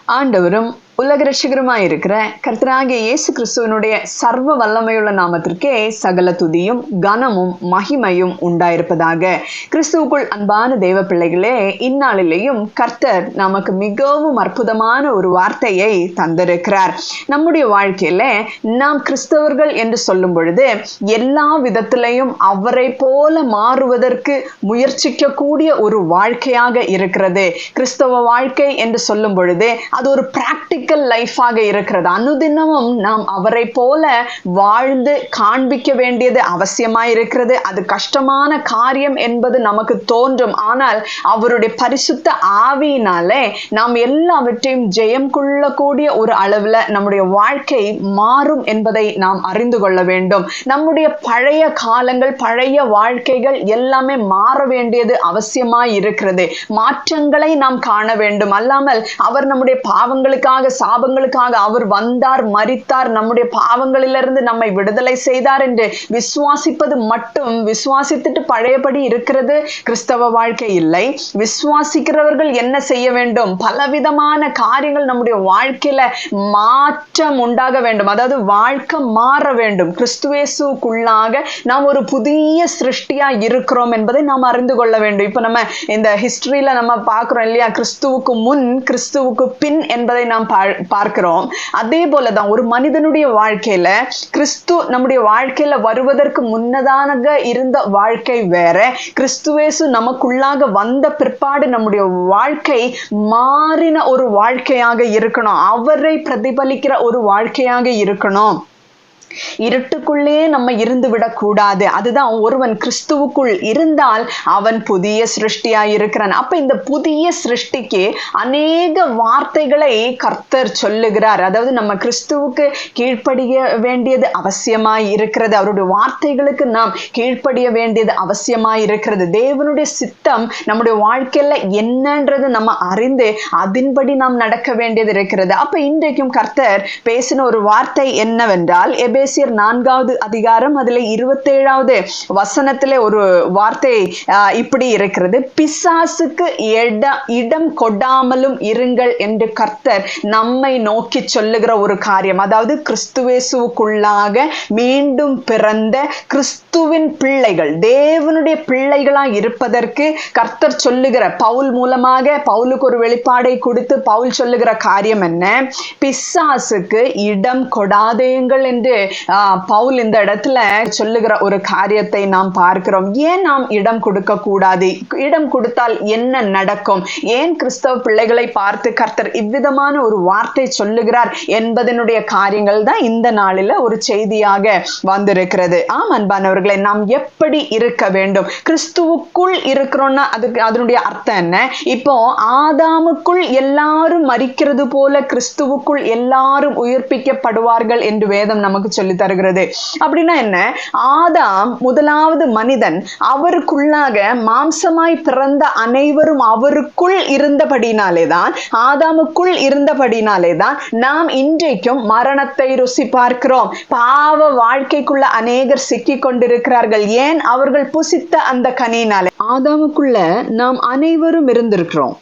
ஆண்டவரும் உலக ரட்சகருமாயிருக்கிற கர்த்தராகிய இயேசு கிறிஸ்துவனுடைய சர்வ வல்லமையுள்ள நாமத்திற்கே சகல துதியும் கனமும் மகிமையும் உண்டாயிருப்பதாக. கிறிஸ்துவுக்குள் அன்பான தேவ பிள்ளைகளே, இந்நாளிலேயும் கர்த்தர் நமக்கு மிகவும் அற்புதமான ஒரு வார்த்தையை தந்திருக்கிறார். நம்முடைய வாழ்க்கையில நாம் கிறிஸ்தவர்கள் என்று சொல்லும் பொழுது எல்லா விதத்திலையும் அவரை போல மாறுவதற்கு முயற்சிக்க கூடிய ஒரு வாழ்க்கையாக இருக்கிறது. கிறிஸ்தவ வாழ்க்கை என்று சொல்லும் பொழுது அது ஒரு பிராக்டிக்கல் லைஃபாக இருக்கிறது. அனுதினமும் நாம் அவரை போல வாழ்ந்து காண்பிக்க வேண்டியது அவசியமாய் இருக்கிறது. அது கஷ்டமான காரியம் என்பது நமக்கு தோன்றும். ஆனால் அவருடைய பரிசுத்த ஆவியினாலே நாம் எல்லாவற்றையும் ஜெயம் கொள்ளக்கூடிய ஒரு அளவுல நம்முடைய வாழ்க்கை மாறும் என்பதை நாம் அறிந்து கொள்ள வேண்டும். நம்முடைய பழைய காலங்கள், பழைய வாழ்க்கைகள் எல்லாமே மாற வேண்டியது அவசியமாய் இருக்கிறது. மாற்றங்களை நாம் காண வேண்டும். அல்லாமல் அவர் நம்முடைய பாவங்களுக்காக, சாபங்களுக்காக அவர் வந்தார், மரித்தார், நம்முடைய பாவங்களிலிருந்து நம்மை விடுதலை செய்தார் என்று விசுவாசிப்பது மட்டும், விசுவாசித்துட்டு பழையபடி இருக்கிறது கிறிஸ்தவ வாழ்க்கை இல்லை. விசுவாசிக்கிறவர்கள் என்ன செய்ய வேண்டும்? பலவிதமான காரியங்கள் நம்முடைய வாழ்க்கையில மாற்றம் உண்டாக வேண்டும். அதாவது வாழ்க்கை மாற வேண்டும். கிறிஸ்துவேசுக்குள்ளாக நாம் ஒரு புதிய சிருஷ்டியா இருக்கிறோம் என்பதை நாம் அறிந்து கொள்ள வேண்டும். இப்ப நம்ம இந்த ஹிஸ்டரியில நம்ம பார்க்கிறோம் இல்லையா, கிறிஸ்துவுக்கு முன் கிறிஸ்துவுக்கு பின் என்பதை நாம் பார்க்கிறோம். அதே போலதான் ஒரு மனிதனுடைய வாழ்க்கையில கிறிஸ்து நம்முடைய வாழ்க்கையில வருவதற்கு முன்னதாக இருந்த வாழ்க்கை வேற, கிறிஸ்துவேசு நமக்குள்ளாக வந்த பிற்பாடு நம்முடைய வாழ்க்கை மாறின ஒரு வாழ்க்கையாக இருக்கணும். அவரை பிரதிபலிக்கிற ஒரு வாழ்க்கையாக இருக்கணும். இருட்டுக்குள்ளே நம்ம இருந்து விடக்கூடாது. அதுதான் ஒருவன் கிறிஸ்துவுக்குள் இருந்தால் அவன் புதிய சிருஷ்டியாய் இருக்கிறான். அப்ப இந்த புதிய சிருஷ்டிக்கு அநேக வார்த்தைகளை கர்த்தர் சொல்லுகிறார். அதாவது நம்ம கிறிஸ்துவுக்கு கீழ்ப்படிய வேண்டியது அவசியமாய் இருக்கிறது. அவருடைய வார்த்தைகளுக்கு நாம் கீழ்ப்படிய வேண்டியது அவசியமாய் இருக்கிறது. தேவனுடைய சித்தம் நம்முடைய வாழ்க்கையில என்னன்றது நம்ம அறிந்து அதன்படி நாம் நடக்க வேண்டியது இருக்கிறது. அப்ப இன்றைக்கும் கர்த்தர் பேசின ஒரு வார்த்தை என்னவென்றால், எபேசியர் 4வது அதிகாரம் அதில் 27வது வசனத்திலே ஒரு வார்த்தை இப்படி இருக்கிறது: பிசாசுக்கு இடம் கொடாமலும் இருங்கள் என்று கர்த்தர் நம்மை நோக்கி சொல்லுகிற ஒரு காரியம். அதாவது கிறிஸ்துவேசுவுக்குள்ளாக மீண்டும் பிறந்த கிறிஸ்துவின் பிள்ளைகள், தேவனுடைய பிள்ளைகளாய் இருப்பதற்கு கர்த்தர் சொல்லுகிற, பவுல் மூலமாக பவுலுக்கு ஒரு வெளிப்பாடை கொடுத்து பவுல் சொல்லுகிற காரியம் என்ன? பிசாசுக்கு இடம் கொடாதேங்கள் என்று பவுல் இந்த இடத்துல சொல்லுகிற ஒரு காரியத்தை நாம் பார்க்கிறோம். ஏன் நாம் இடம் கொடுக்க கூடாது? இடம் கொடுத்தால் என்ன நடக்கும்? ஏன் கிறிஸ்தவ பிள்ளைகளை பார்த்து கர்த்தர் இவ்விதமான ஒரு வார்த்தை சொல்லுகிறார் என்பதனுடைய காரியங்கள் தான் இந்த நாளில ஒரு செய்தியாக வந்திருக்கிறது. ஆம் அன்பானவர்களை, நாம் எப்படி இருக்க வேண்டும்? கிறிஸ்துவுக்குள் இருக்கிறோம்னா அதுக்கு அதனுடைய அர்த்தம் என்ன? இப்போ ஆதாமுக்குள் எல்லாரும் மரிக்கிறது போல கிறிஸ்துவுக்குள் எல்லாரும் உயிர்ப்பிக்கப்படுவார்கள் என்று வேதம் நமக்கு சொல்லி தருகிறது. அப்படின்னா என்ன? ஆதாம் முதலாவது மனிதன். அவருக்குள்ளாக மாம்சமாய் பிறந்த அனைவரும் அவருக்குள் இருந்தபடினாலேதான், ஆதாமுக்குள் இருந்தபடினாலேதான் நாம் இன்றைக்கும் மரணத்தை ருசி பார்க்கிறோம். பாவ வாழ்க்கைக்குள்ள அநேகர் சிக்கி கொண்டிருக்கிறார்கள். ஏன்? அவர்கள் புசித்த அந்த கனியினாலே. ஆதாமுக்குள்ள நாம் அனைவரும் இருந்திருக்கிறோம்.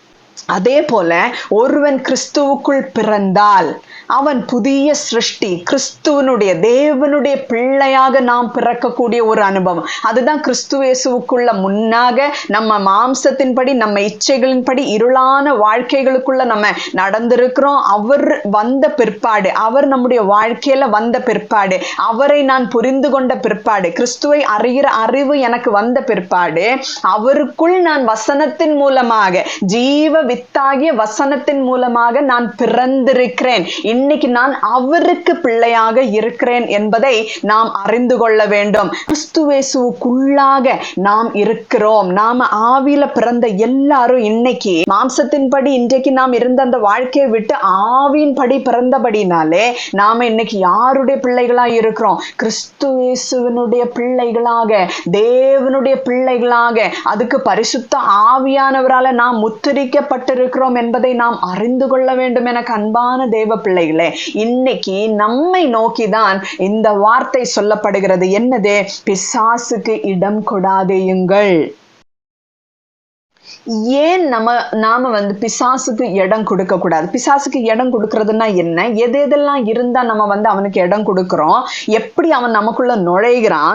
அதே போல ஒருவன் கிறிஸ்துவுக்குள் பிறந்தால் அவன் புதிய சிருஷ்டி. கிறிஸ்துவனுடைய, தேவனுடைய பிள்ளையாக நாம் பிறக்கக்கூடிய ஒரு அனுபவம். அதுதான் கிறிஸ்துவேசுவுக்குள்ள முன்னாக நம்ம மாம்சத்தின்படி, நம்ம இச்சைகளின்படி இருளான வாழ்க்கைகளுக்குள்ள நம்ம நடந்திருக்கிறோம். அவர் வந்த பிற்பாடு, அவர் நம்முடைய வாழ்க்கையில வந்த பிற்பாடு, அவரை நான் புரிந்து கொண்ட பிற்பாடு, கிறிஸ்துவை அறிகிற அறிவு எனக்கு வந்த பிற்பாடு, அவருக்குள் நான் வசனத்தின் மூலமாக, ஜீவ வித்தாகிய வசனத்தின் மூலமாக நான் பிறந்திருக்கிறேன். இன்னைக்கு நான் அவருக்கு பிள்ளையாக இருக்கிறேன் என்பதை நாம் அறிந்து கொள்ள வேண்டும். கிறிஸ்துவேசுவுக்குள்ளாக நாம் இருக்கிறோம். நாம ஆவியில பிறந்த எல்லாரும் இன்னைக்கு மாம்சத்தின்படி இன்றைக்கு நாம் இருந்த அந்த வாழ்க்கையை விட்டு ஆவியின் படி பிறந்தபடினாலே நாம இன்னைக்கு யாருடைய பிள்ளைகளாக இருக்கிறோம்? கிறிஸ்துவேசுவினுடைய பிள்ளைகளாக, தேவனுடைய பிள்ளைகளாக, அதுக்கு பரிசுத்த ஆவியானவரால நாம் முத்திரிக்கப்பட்டிருக்கிறோம் என்பதை நாம் அறிந்து கொள்ள வேண்டும். எனக்கு அன்பான தேவ பிள்ளைகளே, இன்னைக்கு நம்மை நோக்கிதான் இந்த வார்த்தை சொல்லப்படுகிறது. என்னது? பிசாசுக்கு இடம் கொடாதேயுங்கள். ஏன் நாம பிசாசுக்கு இடம் கொடுக்க கூடாது? பிசாசுக்கு இடம் கொடுக்கறதுன்னா என்ன? எதெல்லாம் இருந்தா நம்ம அவனுக்கு இடம் கொடுக்கிறோம்? எப்படி அவன் நமக்குள்ள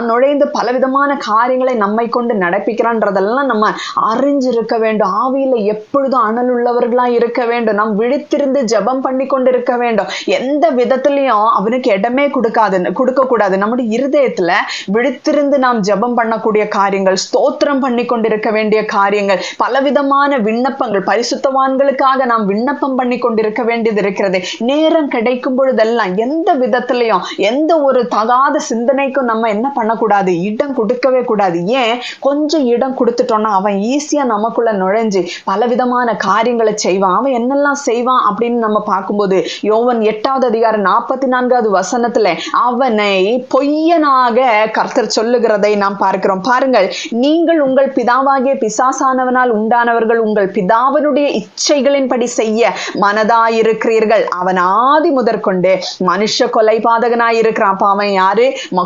நுழைந்து பலவிதமான காரியங்களை நம்மை கொண்டு நடப்பிக்கிறான்றதெல்லாம் நம்ம அறிஞ்சிருக்க வேண்டும். ஆவியில எப்பொழுதும் அனல் உள்ளவர்களா இருக்க வேண்டும். நாம் விழித்திருந்து ஜெபம் பண்ணி கொண்டு இருக்க வேண்டும். எந்த விதத்திலையும் அவனுக்கு இடமே கொடுக்க கூடாது. நம்முடைய இருதயத்துல விழித்திருந்து நாம் ஜெபம் பண்ணக்கூடிய காரியங்கள், ஸ்தோத்திரம் பண்ணி கொண்டிருக்க வேண்டிய காரியங்கள், பலவிதமான விண்ணப்பங்கள், பரிசுத்தவான்களுக்காக நாம் விண்ணப்பம் பண்ணி கொண்டிருக்க வேண்டியது இருக்கிறது. நேரம் கிடைக்கும் பொழுதெல்லாம் எந்த விதத்திலையும் எந்த ஒரு தகாத சிந்தனைக்கும் நம்ம என்ன பண்ணக்கூடாது? இடம் கொடுக்கவே கூடாது. ஏன்? கொஞ்சம் இடம் கொடுத்துட்டோம்னா அவன் ஈஸியா நமக்குள்ள நுழைஞ்சு பலவிதமான காரியங்களை செய்வான். அவன் என்னெல்லாம் செய்வான் அப்படின்னு நம்ம பார்க்கும்போது யோவான் 8:44 அவனை பொய்யனாக கர்த்தர் சொல்லுகிறதை நாம் பார்க்கிறோம். பாருங்கள், நீங்கள் உங்கள் பிதாவாகிய பிசாசானவனால் உண்டானவர்கள், உங்கள் பிதாவினுடைய இச்சைகளின்படி செய்ய மனதாயிருக்கிறீர்கள். அவன் ஆதி முதற்கொண்டு மனுஷ கொலைபாதகனாயிருக்கிறான். அப்ப அவன் யாரு?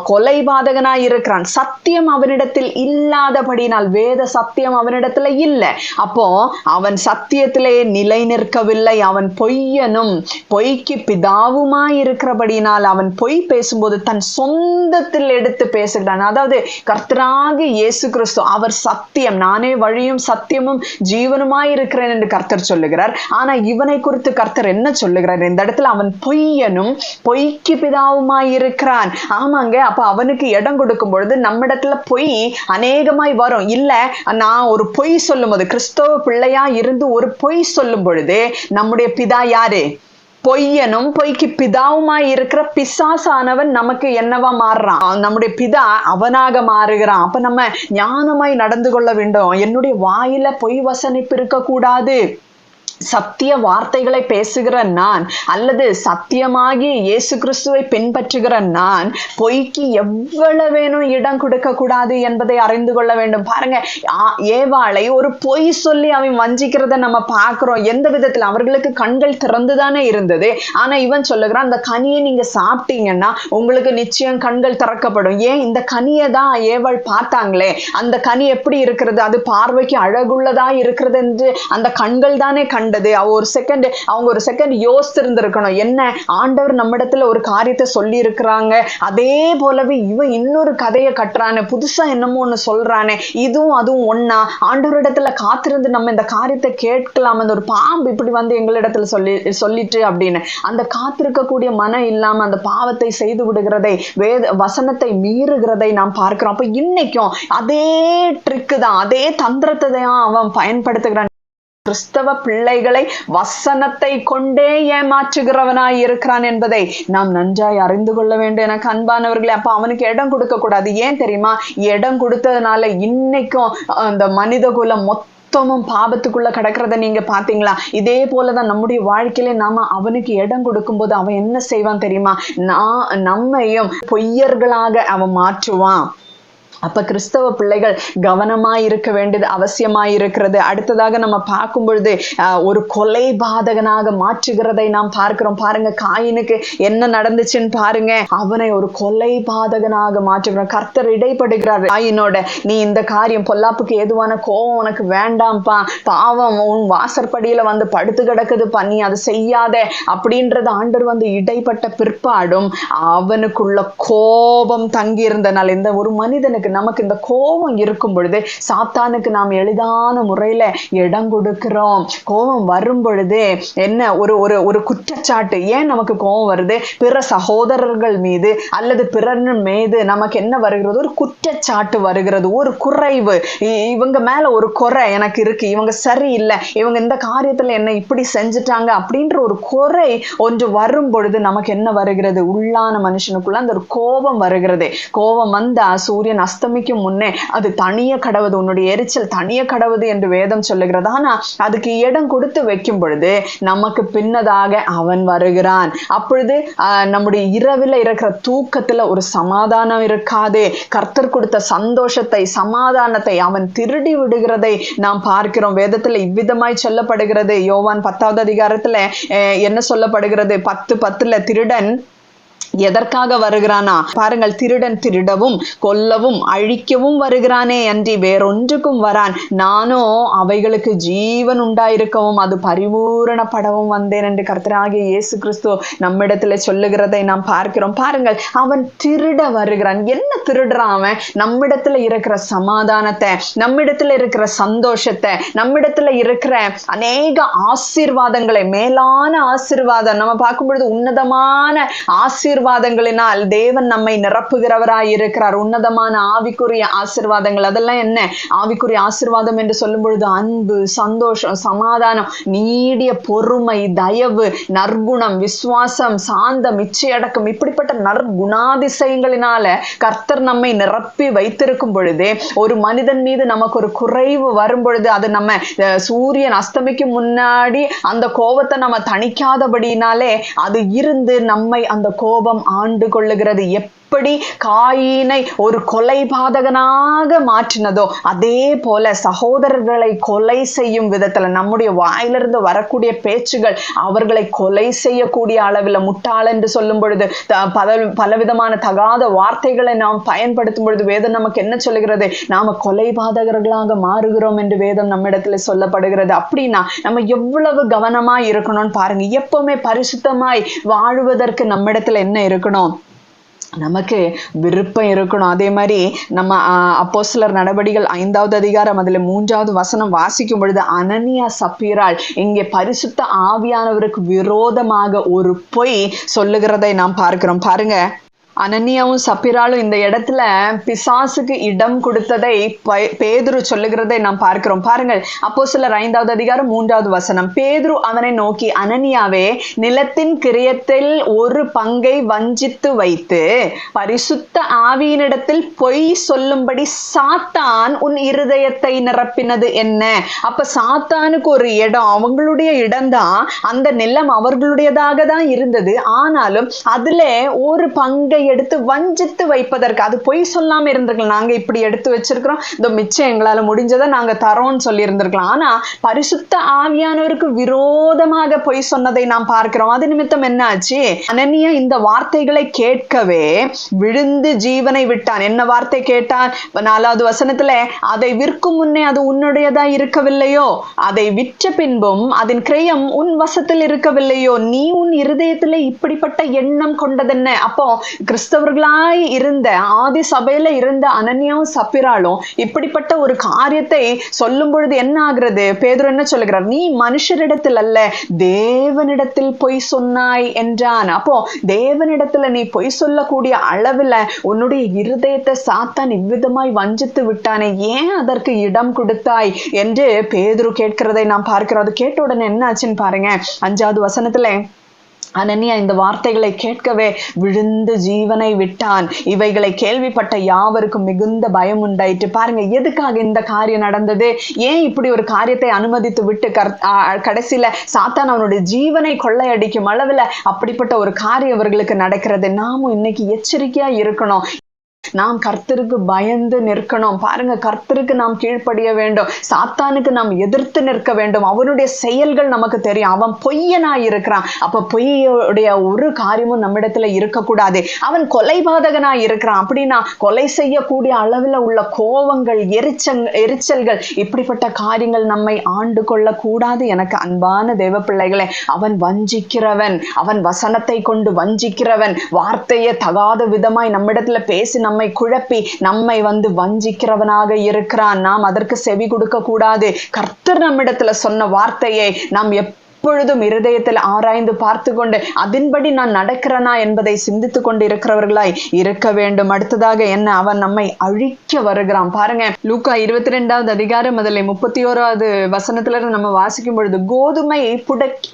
கொலைபாதகனாயிருக்கிறான். சத்தியம் அவனிடத்தில் இல்லாதபடினால், வேத சத்தியம் அவனிடத்துல இல்லை. அப்போ அவன் சத்தியத்திலே நிலை நிற்கவில்லை. அவன் பொய்யனும் பொய்க்கு பிதாவுமாயிருக்கிறபடினால் அவன் பொய் பேசும்போது தன் சொந்தத்தில் எடுத்து பேசுகிறான். அதாவது கர்த்தராகிய இயேசு கிறிஸ்து அவர் சத்தியம், நானே வழியும் சத்தியமும் ஜீவனுமாய் இருக்கிறேன் என்று கர்த்தர் சொல்லுகிறார். ஆனா இவனை குறித்து கர்த்தர் என்ன சொல்லுகிறார் இந்த இடத்துல? அவன் பொய்யனும் பொய்க்கு பிதாவுமாய் இருக்கிறான். ஆமாங்க, அப்ப அவனுக்கு இடம் கொடுக்கும் பொழுது நம்மிடத்துல பொய் அநேகமாய் வரும். இல்ல, நான் ஒரு பொய் சொல்லும் போது, கிறிஸ்தவ பிள்ளையா இருந்து ஒரு பொய் சொல்லும் பொழுது நம்முடைய பிதா யாரு? பொய்யனும் பொய்க்கு பிதாவுமாய் இருக்கிற பிசாசானவன் நமக்கு என்னவா மாறுறான்? நம்முடைய பிதா அவனாக மாறுகிறான். அப்ப நம்ம ஞானமாய் நடந்து கொள்ள வேண்டும். என்னுடைய வாயில பொய் வசனிப்பு இருக்க கூடாது. சத்திய வார்த்தைகளை பேசுகிற நான், அல்லது சத்தியமாகி இயேசு கிறிஸ்துவை பின்பற்றுகிற நான் பொய்க்கு எவ்வளவேனும் இடம் கொடுக்க கூடாது என்பதை அறிந்து கொள்ள வேண்டும். பாருங்க, ஏவாளை ஒரு பொய் சொல்லி அவன் வஞ்சிக்கிறத நம்ம பார்க்கிறோம். எந்த விதத்துல? அவர்களுக்கு கண்கள் திறந்துதானே இருந்தது. ஆனா இவன் சொல்லுகிறான், அந்த கனியை நீங்க சாப்பிட்டீங்கன்னா உங்களுக்கு நிச்சயம் கண்கள் திறக்கப்படும். ஏன்? இந்த கனியை தான் ஏவாள் பார்த்தாங்களே. அந்த கனி எப்படி இருக்கிறது? அது பார்வைக்கு அழகுள்ளதா இருக்கிறது என்று அந்த கண்கள் தானே கண்டது. அவங்க ஒரு செகண்ட் யோசித்திருந்திருக்கணும். என்ன, ஆண்டவர் நம்மிடத்துல ஒரு காரியத்தை சொல்லி இருக்கிறாங்க, அதே போலவே இவன் இன்னொரு கதையை கட்டுறானே, புதுசா என்னமோ ஒண்ணு சொல்றானே, இதுவும் அதுவும் ஒன்னா, ஆண்டவரிடத்துல காத்திருந்து நம்ம இந்த காரியத்தை கேட்கலாம். அந்த ஒரு பாம்பு இப்படி எங்களிடத்துல சொல்லிட்டு அப்படின்னு அந்த காத்திருக்கக்கூடிய மனம் இல்லாம அந்த பாவத்தை செய்து விடுகிறதை, வேத வசனத்தை மீறுகிறதை நாம் பார்க்கிறோம். அப்ப இன்னைக்கும் அதே ட்ரிக்கு தான், அதே தந்திரத்தை தான் அவன் பயன்படுத்துகிறான். கிறிஸ்தவ பிள்ளைகளை வசனத்தை கொண்டே ஏமாற்றுகிறவனாய் இருக்கிறான் என்பதை நாம் நன்றாய் அறிந்து கொள்ள வேண்டும். எனக்கு அன்பானவர்களே, அப்ப அவனுக்கு இடம் கொடுக்க கூடாது. ஏன் தெரியுமா? இடம் கொடுத்ததுனால இன்னைக்கும் அந்த மனித குலம் மொத்தமும் பாபத்துக்குள்ள கிடக்கிறத நீங்க பாத்தீங்களா? இதே போலதான் நம்முடைய வாழ்க்கையில நாம அவனுக்கு இடம் கொடுக்கும் போது அவன் என்ன செய்வான் தெரியுமா? நம்மையும் பொய்யர்களாக அவன் மாற்றுவான். அப்ப கிறிஸ்தவ பிள்ளைகள் கவனமாய் இருக்க வேண்டியது அவசியமாய் இருக்கிறது. அடுத்ததாக நம்ம பார்க்கும் பொழுது ஒரு கொலைபாதகனாக மாற்றுகிறதை நாம் பார்க்கிறோம். பாருங்க, காயினுக்கு என்ன நடந்துச்சுன்னு பாருங்க. அவனை ஒரு கொலைபாதகனாக மாற்றுகிறான். கர்த்தர் இடைப்படுகிறார் காயினோட, நீ இந்த காரியம் பொல்லாப்புக்கு ஏதுவான கோபம் உனக்கு வேண்டாம்ப்பா, பாவம் உன் வாசற்படியில படுத்து கிடக்குதுப்பா, நீ அதை செய்யாத அப்படின்றது ஆண்டவர் இடைப்பட்ட பிற்பாடும் அவனுக்குள்ள கோபம் தங்கி இருந்தனால, இந்த ஒரு மனிதனுக்கு நமக்கு இந்த கோபம் இருக்கும் பொழுது சாத்தானுக்கு நாம் எளிதான முறையில இடம் கொடுக்கிறோம். கோபம் வரும் பொழுது என்ன ஒரு குற்றச்சாட்டு. ஏன் நமக்கு கோபம் வருது? பிற சகோதரர்கள் மீது அல்லது பிறர் மீது நமக்கு என்ன வருகிறது? ஒரு குற்றச்சாட்டு வருகிறது, ஒரு குறைவு. இவங்க மேல ஒரு குறை எனக்கு இருக்கு, இவங்க சரியில்லை, இவங்க இந்த காரியத்துல என்ன இப்படி செஞ்சுட்டாங்க அப்படின்ற ஒரு குறை ஒன்று வரும் பொழுது நமக்கு என்ன வருகிறது? உள்ளான மனுஷனுக்குள்ள அந்த ஒரு கோபம் வருகிறது. கோபம் வந்தா சூரியன் அஸ்தமிக்கும் முன்னே அது தனிய கடவுது, உன்னுடைய எரிச்சல் தனிய கடவுது என்று வேதம் சொல்லுகிறது. ஆனா அதுக்கு இடம் கொடுத்து வைக்கும் பொழுது நமக்கு பின்னதாக அவன் வருகிறான். அப்பொழுது நம்முடைய இரவில் இருக்கிற தூக்கத்துல ஒரு சமாதானம் இருக்காது. கர்த்தர் கொடுத்த சந்தோஷத்தை, சமாதானத்தை அவன் திருடி விடுகிறதை நாம் பார்க்கிறோம். வேதத்துல இவ்விதமாய் சொல்லப்படுகிறது. யோவான் 10வது அதிகாரத்துல என்ன சொல்லப்படுகிறது? 10:10 திருடன் எதற்காக வருகிறானா பாருங்கள், திருடன் திருடவும் கொல்லவும் அழிக்கவும் வருகிறானே அன்றி வேறொன்றுக்கும் வரான், நானோ அவைகளுக்கு ஜீவன் உண்டாயிருக்கவும் அது பரிபூரணப்படவும் வந்தேன் என்று கர்த்தராகிய இயேசு கிறிஸ்து நம்மிடத்துல சொல்லுகிறதை நாம் பார்க்கிறோம். பாருங்கள், அவன் திருட வருகிறான். என்ன திருடுறான் அவன்? நம்மிடத்துல இருக்கிற சமாதானத்தை, நம்மிடத்துல இருக்கிற சந்தோஷத்தை, நம்மிடத்துல இருக்கிற அநேக ஆசீர்வாதங்களை, மேலான ஆசீர்வாதம், நம்ம பார்க்கும் பொழுது உன்னதமான ஆசீர்வாதங்களினால் தேவன் நம்மை நிரப்புகிறவராய் இருக்கிறார். உன்னதமான ஆவிக்குரிய ஆசீர்வாதங்கள். அதெல்லாம் என்ன ஆவிக்குரிய ஆசீர்வாதம் என்று சொல்லும் பொழுது அன்பு, சந்தோஷம், சமாதானம், நீடிய பொறுமை, தயவு, நற்குணம், விசுவாசம், சாந்தம், இச்சையடக்கம், இப்படிப்பட்ட நற்குணாதிசயங்களினால கர்த்தர் நம்மை நிரப்பி வைத்திருக்கும் பொழுது, ஒரு மனிதன் மீது நமக்கு ஒரு குறைவு வரும் பொழுது, அது நம்ம சூரியன் அஸ்தமிக்கு முன்னாடி அந்த கோபத்தை நம்ம தணிக்காதபடினாலே அது இருந்து நம்மை அந்த கோபம் ஆண்டு கொள்ளுகிறது. எப்படி காயினை ஒரு கொலைபாதகனாக மாற்றினதோ அதே போல சகோதரர்களை கொலை செய்யும் விதத்துல நம்முடைய வாயிலிருந்து வரக்கூடிய பேச்சுகள் அவர்களை கொலை செய்யக்கூடிய அளவில், முட்டாள் என்று சொல்லும் பொழுது, பலவிதமான தகாத வார்த்தைகளை நாம் பயன்படுத்தும் பொழுது வேதம் நமக்கு என்ன சொல்லுகிறது? நாம கொலைபாதகர்களாக மாறுகிறோம் என்று வேதம் நம்மிடத்துல சொல்லப்படுகிறது. அப்படின்னா நம்ம எவ்வளவு கவனமா இருக்கணும்னு பாருங்க. எப்பவுமே பரிசுத்தமாய் வாழுவதற்கு நம்மிடத்துல என்ன இருக்கணும்? நமக்கு விருப்பம் இருக்கணும். அதே மாதிரி நம்ம அப்போஸ்தலர் நடபடிகள் 5வது அதிகாரம் அதுல 3வது வசனம் வாசிக்கும் பொழுது, அனனியா சப்பீராள் இங்கே பரிசுத்த ஆவியானவருக்கு விரோதமாக ஒரு பொய் சொல்லுகிறதை நாம் பார்க்கிறோம். பாருங்க, அனனியாவும் சப்பிராலும் இந்த இடத்துல பிசாசுக்கு இடம் கொடுத்ததை பேதுரு சொல்லுகிறதை நாம் பார்க்கிறோம். பாருங்கள், அப்போஸ்தலர் 5வது அதிகாரம் 3வது வசனம். பேதுரு அவனை நோக்கி, அனனியாவே, நிலத்தின் கிரியத்தில் ஒரு பங்கை வஞ்சித்து வைத்து பரிசுத்த ஆவியினிடத்தில் பொய் சொல்லும்படி சாத்தான் உன் இருதயத்தை நிரப்பினது என்ன? அப்ப சாத்தானுக்கு ஒரு இடம், அவங்களுடைய இடம்தான், அந்த நிலம் அவர்களுடையதாக தான் இருந்தது. ஆனாலும் அதுல ஒரு பங்கை எடுத்து வஞ்சித்து வைப்பதற்கு, அது பொய் சொல்லாம இருந்திருக்கலாம். நாங்க இப்படி எடுத்து வச்சிருக்கிறோம், இந்த மிச்சம் எங்களால முடிஞ்சதை நாங்க தரோம்னு சொல்லி இருந்திருக்கலாம். ஆனா பரிசுத்த ஆவியானவருக்கு விரோதமாக பொய் சொன்னதை நாம் பார்க்கிறோம். அது நிமித்தம் என்ன ஆச்சு? அனனியா இந்த வார்த்தைகளை கேட்கவே விழுந்து ஜீவனை விட்டான். என்ன வார்த்தை கேட்டான்? 4வது வசனத்துல, அதை விற்கும் முன்னே அது உன்னுடையதா இருக்கவில்லையோ, அதை விற்ற பின்பும் அதன் கிரயம் உன் வசத்தில் இருக்கவில்லையோ, நீ உன் இருதயத்திலே இப்படிப்பட்ட எண்ணம் கொண்டதென்ன? அப்போ கிறிஸ்தவர்களாய் இருந்த ஆதி சபையில இருந்த அனனியாவும் சப்பிராலும் இப்படிப்பட்ட ஒரு காரியத்தை சொல்லும் பொழுது என்ன ஆகிறது? பேதுரு என்ன சொல்லுகிறார்? நீ மனுஷரிடத்தில் அல்ல தேவனிடத்தில் பொய் சொன்னாய் என்றான். அப்போ தேவனிடத்துல நீ பொய் சொல்லக்கூடிய அளவுல உன்னுடைய இருதயத்தை சாத்தான் இவ்விதமாய் வஞ்சித்து விட்டானே, ஏன் அதற்கு இடம் கொடுத்தாய் என்று பேதுரு கேட்கிறதை நாம் பார்க்கிறோம். அது கேட்ட உடனே என்ன ஆச்சுன்னு பாருங்க. 5வது வசனத்துல, அனனியா இந்த வார்த்தைகளை கேட்கவே விழுந்து ஜீவனை விட்டான். இவைகளை கேள்விப்பட்ட யாவருக்கும் மிகுந்த பயம் உண்டாயிற்று. பாருங்க, எதுக்காக இந்த காரியம் நடந்தது? ஏன் இப்படி ஒரு காரியத்தை அனுமதித்து விட்டு கடைசியில சாத்தான் அவனுடைய ஜீவனை கொள்ளையடிக்கும் அளவுல அப்படிப்பட்ட ஒரு காரியம் அவர்களுக்கு நடக்கிறது? நாமும் இன்னைக்கு எச்சரிக்கையா இருக்கணும். நாம் கர்த்தருக்கு பயந்து நிற்கணும். பாருங்க, கர்த்தருக்கு நாம் கீழ்ப்படிய வேண்டும். சாத்தானுக்கு நாம் எதிர்த்து நிற்க வேண்டும். அவனுடைய செயல்கள் நமக்கு தெரியும். அவன் பொய்யனாய் இருக்கிறான். அப்ப பொய்யுடைய ஒரு காரியமும் நம்மிடத்துல இருக்கக்கூடாது. அவன் கொலைபாதகனாய் இருக்கிறான். அப்படின்னா கொலை செய்யக்கூடிய அளவுல உள்ள கோபங்கள், எரிச்சல்கள், இப்படிப்பட்ட காரியங்கள் நம்மை ஆண்டு கொள்ள கூடாது. எனக்கு அன்பான தேவ பிள்ளைகளே, அவன் வஞ்சிக்கிறவன், அவன் வசனத்தை கொண்டு வஞ்சிக்கிறவன், வார்த்தையை தகாத விதமாய் நம்மிடத்துல பேசி நம்மை குழப்பி நம்மை வஞ்சிக்கிறவனாக இருக்கிறான். நாம் அதற்கு செவி கொடுக்க கூடாது. கர்த்தர் நம்மிடத்துல சொன்ன வார்த்தையை நாம் எப்பொழுதும் இருதயத்தில் ஆராய்ந்து பார்த்து கொண்டு அதன்படி நான் நடக்கிறனா என்பதை சிந்தித்து கொண்டு இருக்கிறவர்களாய் இருக்க வேண்டும். அடுத்ததாக என்ன? அவன் நம்மை அழிக்க வருகிறான். பாருங்க, லூக்கா 22வது அதிகாரம் அதில் 31வது வசனத்துல நம்ம வாசிக்கும் பொழுது, கோதுமை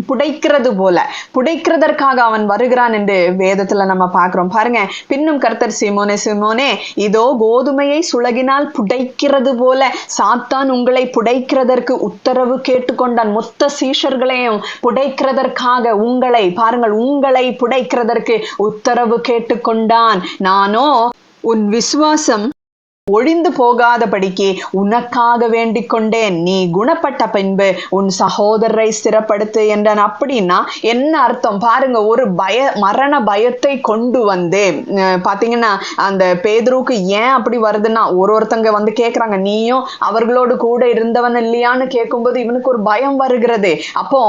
புடைக்கிறது போல புடைக்கிறதற்காக அவன் வருகிறான் என்று வேதத்துல நம்ம பார்க்கிறோம். பாருங்க, பின்னும் கர்த்தர், சீமோனே சீமோனே, இதோ கோதுமையை சுளகினால் புடைக்கிறது போல சாத்தான் உங்களை புடைக்கிறதற்கு உத்தரவு கேட்டுக்கொண்டான். மொத்த சீஷர்களையும் புடைக்கிறதற்காக உங்களை புடைக்கிறதற்கு உத்தரவு கேட்டுக்கொண்டான். நானோ உன் விசுவாசம் ஒழிந்து போகாதபடிக்கு உனக்காக வேண்டிக் கொண்டேன். நீ குணப்பட்ட பின்பு உன் சகோதரரை ஸ்திரப்படுத்து என்றான். அப்படின்னா என்ன அர்த்தம் பாருங்க. ஒரு மரண பயத்தை கொண்டு வந்து பாத்தீங்கன்னா அந்த பேதுருக்கு ஏன் அப்படி வருதுன்னா, ஒருத்தங்க வந்து கேக்குறாங்க, நீயும் அவர்களோடு கூட இருந்தவன் இல்லையான்னு கேட்கும்போது இவனுக்கு ஒரு பயம் வருகிறது. அப்போ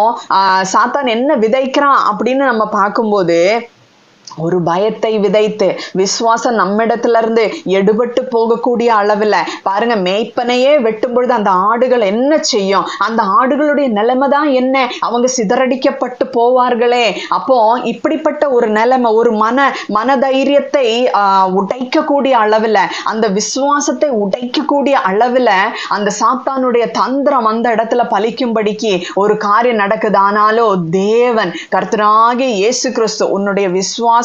சாத்தான் என்ன விதைக்கிறான் அப்படின்னு நம்ம பார்க்கும்போது, ஒரு பயத்தை விதைத்து விசுவாசம் நம்மிடத்துல இருந்து எடுபட்டு போகக்கூடிய அளவுல பாருங்க, மேய்ப்பனையே வெட்டும் பொழுது அந்த ஆடுகள் என்ன செய்யும்? அந்த ஆடுகளுடைய நிலைமை தான் என்ன? அவங்க சிதறடிக்கப்பட்டு போவார்களே. அப்போ இப்படிப்பட்ட ஒரு நிலைமை, ஒரு மனதைரியத்தை உடைக்கக்கூடிய அளவுல, அந்த விசுவாசத்தை உடைக்கக்கூடிய அளவுல அந்த சாத்தானுடைய தந்திரம் அந்த இடத்துல பலிக்கும்படிக்கு ஒரு காரியம் நடக்குது. ஆனாலும் தேவன் கர்த்தராகிய இயேசு கிறிஸ்து உன்னுடைய விசுவாசம்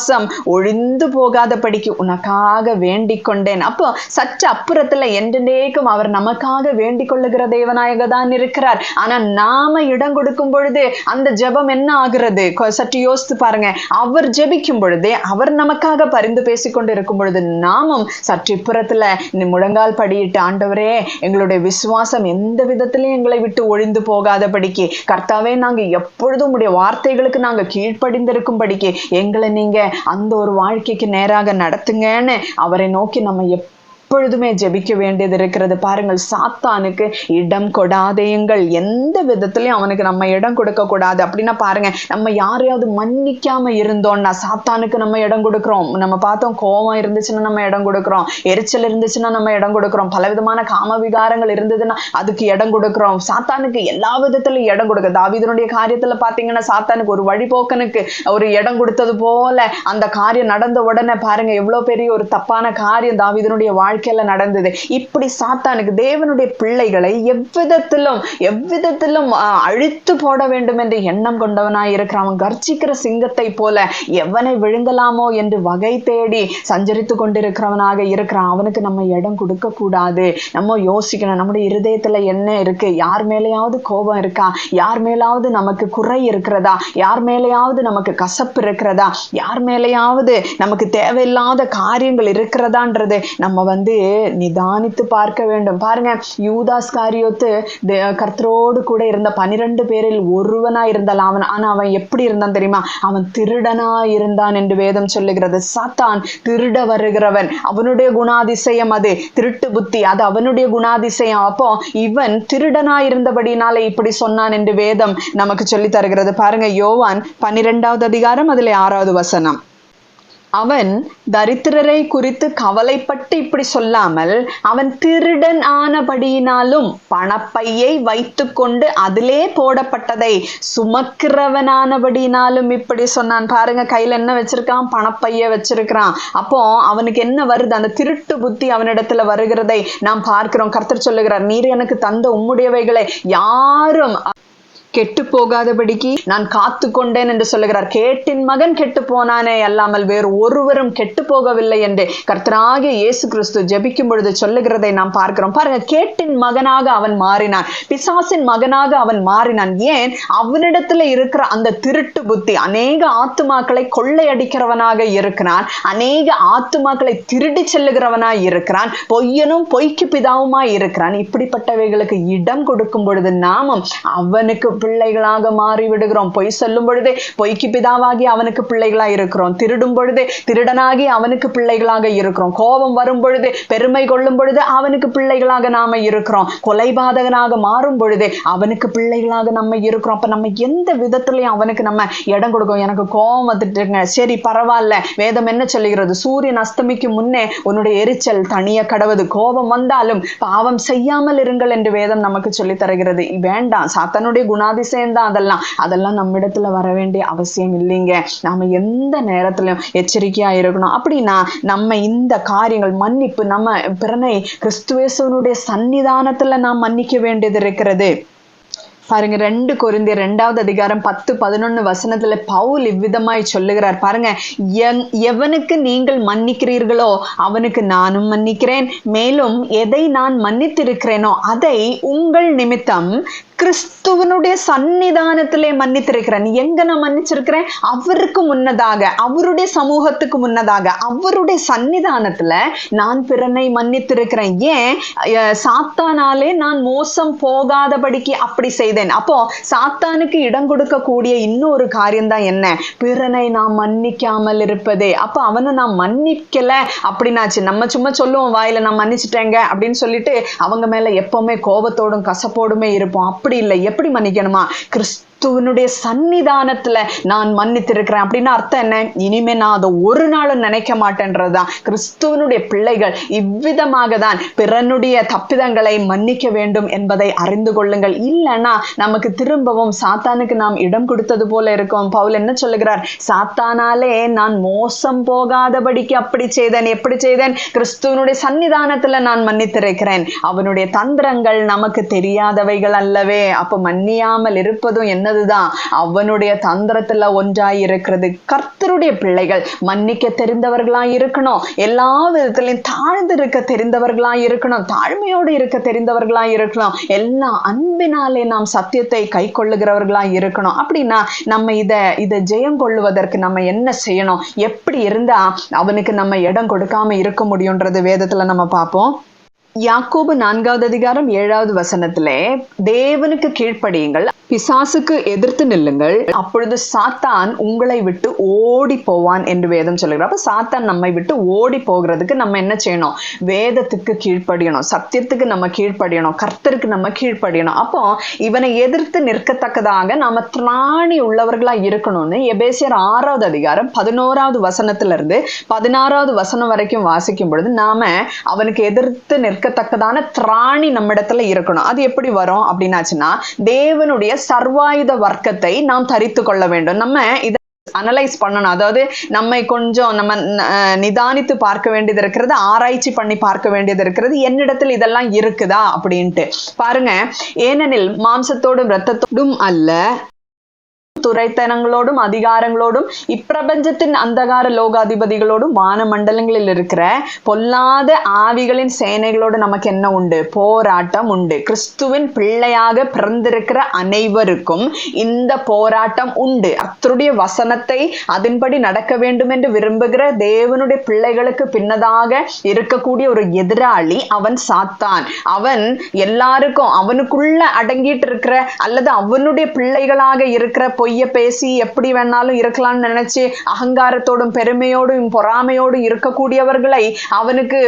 ஒழிந்து போகாதபடிக்கு உனக்காக வேண்டிக் கொண்டேன். அப்போ சற்று அப்புறத்துல என்றென்றைக்கும் அவர் நமக்காக வேண்டிக் கொள்ளுகிற தேவனாக தான் இருக்கிறார். ஆனா நாம இடம் கொடுக்கும் பொழுது அந்த ஜெபம் என்ன ஆகிறது? சற்று யோசித்து பாருங்க. அவர் ஜெபிக்கும் பொழுதே, அவர் நமக்காக பரிந்து பேசிக்கொண்டு இருக்கும் பொழுது நாமும் சற்று இப்புறத்துல முழங்கால் படியிட்டு, ஆண்டவரே எங்களுடைய விசுவாசம் எந்த விதத்திலையும் எங்களை விட்டு ஒழிந்து போகாதபடிக்கு, கர்த்தாவே நாங்க எப்பொழுதும் உடைய வார்த்தைகளுக்கு நாங்க கீழ்ப்படிந்திருக்கும்படிக்கு எங்களை நீங்க அந்த ஒரு வாழ்க்கைக்கு நேராக நடத்துங்கன்னு அவரை நோக்கி நம்ம எப்பொழுதுமே ஜெபிக்க வேண்டியது இருக்கிறது. பாருங்கள், சாத்தானுக்கு இடம் கொடாதேயுங்கள். எந்த விதத்திலையும் அவனுக்கு நம்ம இடம் கொடுக்க கூடாது. அப்படின்னா பாருங்க, நம்ம யாரையாவது மன்னிக்காம இருந்தோம்னா சாத்தானுக்கு நம்ம இடம் கொடுக்கிறோம். நம்ம பார்த்தோம், கோபம் இருந்துச்சுன்னா நம்ம இடம் கொடுக்கிறோம், எரிச்சல் இருந்துச்சுன்னா நம்ம இடம் கொடுக்கிறோம், பலவிதமான காம விகாரங்கள் இருந்ததுன்னா அதுக்கு இடம் கொடுக்கிறோம். சாத்தானுக்கு எல்லா விதத்திலும் இடம் கொடுக்க. தாவீதுனுடைய காரியத்துல பாத்தீங்கன்னா சாத்தானுக்கு ஒரு வழிபோக்கனுக்கு ஒரு இடம் கொடுத்தது போல அந்த காரியம் நடந்த உடனே பாருங்க எவ்வளவு பெரிய ஒரு தப்பான காரியம் தாவீதுனுடைய வாழ்க்கையில நடந்தது. இப்படி சாத்தானுக்கு தேவனுடைய பிள்ளைகளை எவ்விதத்திலும் அழித்து போட வேண்டும் என்று எண்ணம் கொண்டவனாய் இருக்கிறான். அவன் கர்ச்சிக்கிற சிங்கத்தை போல எவனை விழுங்கலாமோ என்று வகை தேடி சஞ்சரித்து கொண்டிருக்கிறவனாக இருக்கிறான். அவனுக்கு நம்ம இடம் கொடுக்க கூடாது. நம்ம யோசிக்கணும், நம்முடைய இருதயத்துல என்ன இருக்கு? யார் மேலேயாவது கோபம் இருக்கா? யார் மேலாவது நமக்கு குறை இருக்கிறதா? யார் மேலேயாவது நமக்கு கசப்பு இருக்கிறதா? யார் மேலேயாவது நமக்கு தேவையில்லாத காரியங்கள் இருக்கிறதான்றது நம்ம நிதானித்து பார்க்க வேண்டும். பாருங்க, யூதாஸ் காரியோத்து கர்த்தரோடு கூட இருந்த 12 பேரில் ஒருவனா இருந்தான். ஆனா அவன் எப்படி இருந்தான் தெரியுமா? அவன் திருடனா இருந்தான் என்று வேதம் சொல்லுகிறது. சாத்தான் திருட வருகிறவன். அவனுடைய குணாதிசயம் அது திருட்டு புத்தி, அது அவனுடைய குணாதிசயம். அப்போ இவன் திருடனா இருந்தபடினாலே இப்படி சொன்னான் என்று வேதம் நமக்கு சொல்லி தருகிறது. பாருங்க, யோவான் 12வது அதிகாரம் அதிலே 6வது வசனம். அவன் தரித்திரரை குறித்து கவலைப்பட்டு இப்படி சொல்லாமல், அவன் திருடன் ஆனபடியினாலும் பணப்பையை வைத்துக்கொண்டு அதிலே போடப்பட்டதை சுமக்கிறவனானபடியினாலும் இப்படி சொன்னான். பாருங்க, கையில என்ன வச்சிருக்கான்? பணப்பைய வச்சிருக்கிறான். அப்போ அவனுக்கு என்ன வருது? அந்த திருட்டு புத்தி அவனிடத்துல வருகிறதை நாம் பார்க்கிறோம். கர்த்தர் சொல்லுகிறார், நீர் எனக்கு தந்த உம்முடையவைகளை யாரும் கெட்டு போகாதபடிக்கு நான் காத்து கொண்டேன் என்று சொல்லுகிறார். கேட்டின் மகன் கெட்டு போனானே அல்லாமல் வேறு ஒருவரும் கெட்டு போகவில்லை என்று கர்த்தராகிய இயேசு கிறிஸ்து ஜெபிக்கும் பொழுது சொல்லுகிறதை நாம் பார்க்கிறோம். பாருங்க, கேட்டின் மகனாக அவன் மாறினான், பிசாசின் மகனாக அவன் மாறினான். ஏன்? அவனிடத்துல இருக்கிற அந்த திருட்டு புத்தி அநேக ஆத்துமாக்களை கொள்ளையடிக்கிறவனாக இருக்கிறான், அநேக ஆத்துமாக்களை திருடி செல்லுகிறவனாய் இருக்கிறான், பொய்யனும் பொய்க்கு பிதாவுமாய் இருக்கிறான். இப்படிப்பட்டவைகளுக்கு இடம் கொடுக்கும் பொழுது நாமும் அவனுக்கு பிள்ளைகளாக மாறி விடுகிறோம். பொய் சொல்லும் பொழுதே பொய்க்கு பிதாவாகி அவனுக்கு பிள்ளைகளாக இருக்கிறோம், திருடும் பொழுது திருடனாகி அவனுக்கு பிள்ளைகளாக இருக்கிறோம், கோபம் வரும் பொழுது பெருமை கொள்ளும் பொழுது அவனுக்கு பிள்ளைகளாக நாம இருக்கிறோம், கொலைபாதகனாக மாறும் பொழுது அவனுக்கு பிள்ளைகளாக நம்ம இருக்கிறோம். அப்ப நம்ம எந்த விதத்திலையும் அவனுக்கு நம்ம இடம் கொடுக்கும். எனக்கு கோபம் வந்துட்டுங்க, சரி பரவாயில்ல. வேதம் என்ன சொல்லுகிறது? சூரியன் அஸ்தமிக்கு முன்னே உன்னுடைய எரிச்சல் தனிய கடவுது. கோபம் வந்தாலும் பாவம் செய்யாமல் இருங்கள் என்று வேதம் நமக்கு சொல்லி தருகிறது. வேண்டாம், சாத்தானுடைய குணாதிசயம் தான் அதெல்லாம் நம்மிடத்துல வர வேண்டிய அவசியம் இல்லைங்க. நாம எந்த நேரத்திலும் எச்சரிக்கையா இருக்கணும். அப்படின்னா நம்ம இந்த காரியங்கள் மன்னிப்பு, நம்ம பிறனை கிறிஸ்துவேசுவனுடைய சன்னிதானத்துல நாம் மன்னிக்க வேண்டியது இருக்கிறது. பாருங்க, 2 கொரிந்தியர் 2வது அதிகாரம் 10-11 வசனத்துல பவுல் இவ்விதமாய் சொல்லுகிறார். பாருங்க, எவனுக்கு நீங்கள் மன்னிக்கிறீர்களோ அவனுக்கு நானும் மன்னிக்கிறேன், மேலும் எதை நான் மன்னித்திருக்கிறேனோ அதை உங்கள் நிமித்தம் கிறிஸ்துவனுடைய சன்னிதானத்திலே மன்னித்திருக்கிறேன். எங்க நான் மன்னிச்சிருக்கிறேன்? அவருக்கு முன்னதாக, அவருடைய சமூகத்துக்கு முன்னதாக, அவருடைய சன்னிதானத்துல நான் பிறனை மன்னித்திருக்கிறேன். ஏன்? சாத்தானாலே நான் மோசம் போகாதபடிக்கு அப்படி செய்தேன். அப்போ சாத்தானுக்கு இடம் கொடுக்கக்கூடிய இன்னொரு காரியம்தான் என்ன? பிறனை நாம் மன்னிக்காமல் இருப்பதே. அப்ப அவனை நான் மன்னிக்கல அப்படின்னாச்சு. நம்ம சும்மா சொல்லுவோம் வாயில, நான் மன்னிச்சுட்டேங்க அப்படின்னு சொல்லிட்டு அவங்க மேல எப்பவுமே கோபத்தோடும் கசப்போடுமே இருப்போம். அப்படி இல்லை. எப்படி மன்னிக்கணுமா? கிறிஸ்துவனுடைய சன்னிதானத்துல நான் மன்னித்திருக்கிறேன் அப்படின்னா அர்த்தம் என்ன? இனிமே நான் அதை ஒரு நாளும் நினைக்க மாட்டேன்றதுதான். கிறிஸ்துவனுடைய பிள்ளைகள் இவ்விதமாக தான் பிறனுடைய தப்பிதங்களை மன்னிக்க வேண்டும் என்பதை அறிந்து கொள்ளுங்கள். இல்லைன்னா நமக்கு திரும்பவும் சாத்தானுக்கு நாம் இடம் கொடுத்தது போல இருக்கும். பவுல் என்ன சொல்லுகிறார்? சாத்தானாலே நான் மோசம் போகாதபடிக்கு அப்படி செய்தேன். எப்படி செய்தேன்? கிறிஸ்துவனுடைய சன்னிதானத்துல நான் மன்னித்திருக்கிறேன். அவனுடைய தந்திரங்கள் நமக்கு தெரியாதவைகள் அல்லவே. அப்ப மன்னியாமல் இருப்பதும் என்னதுதான்? அவனுடைய தந்திரத்துல ஒன்றாய் இருக்கிறது. கர்த்தருடைய பிள்ளைகள் மன்னிக்க தெரிந்தவர்களாய் இருக்கணும். எல்லா விதத்திலையும் தாழ்ந்து இருக்க தெரிந்தவர்களாய் இருக்கணும். தாழ்மையோடு இருக்க தெரிந்தவர்களாய் இருக்கணும். எல்லா அன்பினாலே நாம் சத்தியத்தை கை கொள்ளுகிறவர்களாய் இருக்கணும். அப்படின்னா நம்ம இதை ஜெயம் கொள்ளுவதற்கு நம்ம என்ன செய்யணும்? எப்படி இருந்தா அவனுக்கு நம்ம இடம் கொடுக்காம இருக்க முடியும்ன்றது வேதத்துல நம்ம பார்ப்போம். யாக்கோபு 4வது அதிகாரம் 7வது வசனத்திலே, தேவனுக்கு கீழ்ப்படியுங்கள், பிசாசுக்கு எதிர்த்து நில்லுங்கள், அப்பொழுது சாத்தான் உங்களை விட்டு ஓடி போவான் என்று வேதம் சொல்லுகிறார். அப்ப சாத்தான் நம்மை விட்டு ஓடி போகிறதுக்கு நம்ம என்ன செய்யணும்? வேதத்துக்கு கீழ்ப்படியணும், சத்தியத்துக்கு நம்ம கீழ்ப்படியணும், கர்த்தருக்கு நம்ம கீழ்ப்படியணும். அப்போ இவனை எதிர்த்து நிற்கத்தக்கதாக நாம திராணி உள்ளவர்களா இருக்கணும்னு எபேசியர் 6வது அதிகாரம் 11வது வசனத்திலிருந்து 16வது வசனம் வரைக்கும் வாசிக்கும் பொழுது நாம அவனுக்கு எதிர்த்து நிற்கத்தக்கதான திராணி நம்மிடத்துல இருக்கணும். அது எப்படி வரும் அப்படின்னாச்சுன்னா, தேவனுடைய சர்வாயுத வர்க்கத்தை நாம் தரித்து கொள்ள வேண்டும். நம்ம இதை அனலைஸ் பண்ணணும். அதாவது நம்மை கொஞ்சம் நம்ம நிதானித்து பார்க்க வேண்டியது இருக்கிறது, ஆராய்ச்சி பண்ணி பார்க்க வேண்டியது இருக்கிறது. என்னிடத்தில் இதெல்லாம் இருக்குதா அப்படின்ட்டு பாருங்க. ஏனெனில் மாம்சத்தோடும் இரத்தத்தோடும் அல்ல, துரைத்தனங்களோடும் அதிகாரங்களோடும் இப்பிரபஞ்சத்தின் அந்தகார லோகாதிபதிகளோடும் வான மண்டலங்களில் இருக்கிற பொல்லாத ஆவிகளின் சேனைகளோடு நமக்கு என்ன உண்டு? போராட்டம் உண்டு. கிறிஸ்துவின் பிள்ளையாக பிறந்திருக்கிற அனைவருக்கும் இந்த போராட்டம் உண்டு. கர்த்தருடைய வசனத்தை அதன்படி நடக்க வேண்டும் என்று விரும்புகிற தேவனுடைய பிள்ளைகளுக்கு பின்னதாக இருக்கக்கூடிய ஒரு எதிராளி அவன் சாத்தான். அவன் எல்லாருக்கும் அவனுக்குள்ள அடங்கிட்டு இருக்கிற அல்லது அவனுடைய பிள்ளைகளாக இருக்கிற பொய்ய பேசி எப்படி வேணாலும் இருக்கலாம்னு நினைச்சு அகங்காரத்தோடும் பெருமையோடும் பொறாமையோடும் இருக்கக்கூடியவர்களை அவனுக்கு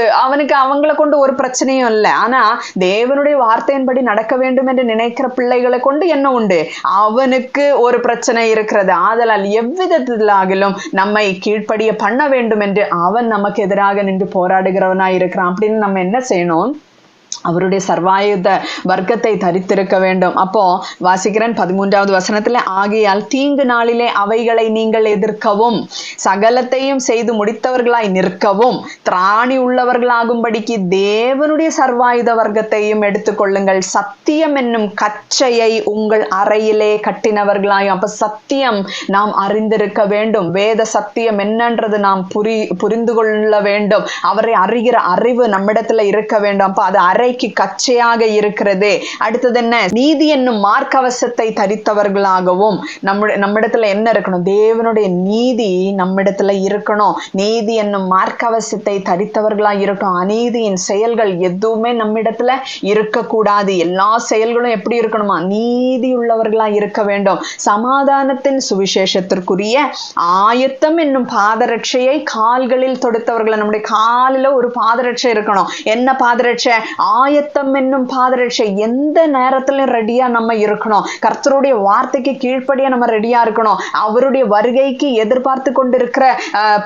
அவங்கள கொண்டு ஒரு பிரச்சனையும் இல்லை. ஆனா தேவனுடைய வார்த்தையின்படி நடக்க வேண்டும் என்று நினைக்கிற பிள்ளைகளை கொண்டு என்ன உண்டு? அவனுக்கு ஒரு பிரச்சனை இருக்கிறது. ஆதலால் எவ்விதத்திலாகிலும் நம்மை கீழ்ப்படிய பண்ண வேண்டும் என்று அவன் நமக்கு எதிராக நின்று போராடுகிறவனாய் இருக்கிறான். அப்படின்னு நம்ம என்ன செய்யணும்? அவருடைய சர்வாயுத வர்க்கத்தை தரித்திருக்க வேண்டும். அப்போ வாசிக்கிறேன் 13வது வசனத்துல, ஆகையால் தீங்கு நாளிலே அவைகளை நீங்கள் எதிர்க்கவும் சகலத்தையும் செய்து முடித்தவர்களாய் நிற்கவும் திராணி உள்ளவர்களாகும்படிக்கு தேவனுடைய சர்வாயுத வர்க்கத்தையும் எடுத்துக்கொள்ளுங்கள், சத்தியம் என்னும் கச்சையை உங்கள் அறையிலே கட்டினவர்களாயும். அப்ப சத்தியம் நாம் அறிந்திருக்க வேண்டும். வேத சத்தியம் என்னன்றது நாம் புரிந்து கொள்ள வேண்டும். அவரை அறிகிற அறிவு நம்மிடத்துல இருக்க வேண்டும். அப்ப அது அறைக்கு கச்சையாக இருக்கிறது. அடுத்தது என்ன? நீதி என்னும் மார்க்கவசத்தை தரித்தவர்களாகவும். நம்மிடத்துல என்ன இருக்கணும்? தேவனுடைய நீதி நம்மிடத்துல இருக்கணும். நீதி என்னும் மார்க்கவசத்தை தரித்தவர்களாக இருக்கணும். அநீதியின் செயல்கள் எதுவுமே நம்மிடத்துல இருக்கக்கூடாது. எல்லா செயல்களும் எப்படி இருக்கணுமா? நீதி உள்ளவர்களா இருக்க வேண்டும். சமாதானத்தின் சுவிசேஷத்திற்குரிய ஆயத்தம் என்னும் பாதரட்சையை கால்களில் தொடுத்தவர்களை. நம்முடைய காலில ஒரு பாதரட்சை இருக்கணும். என்ன பாதரட்சை? ஆயத்தம் என்னும் பாதரட்சை. எந்த நேரத்திலும் ரெடியா நம்ம இருக்கணும். கர்த்தருடைய வார்த்தைக்கு கீழ்ப்படியா நம்ம ரெடியா இருக்கணும். அவருடைய வருகைக்கு எதிர்பார்த்து கொண்டிருக்கிற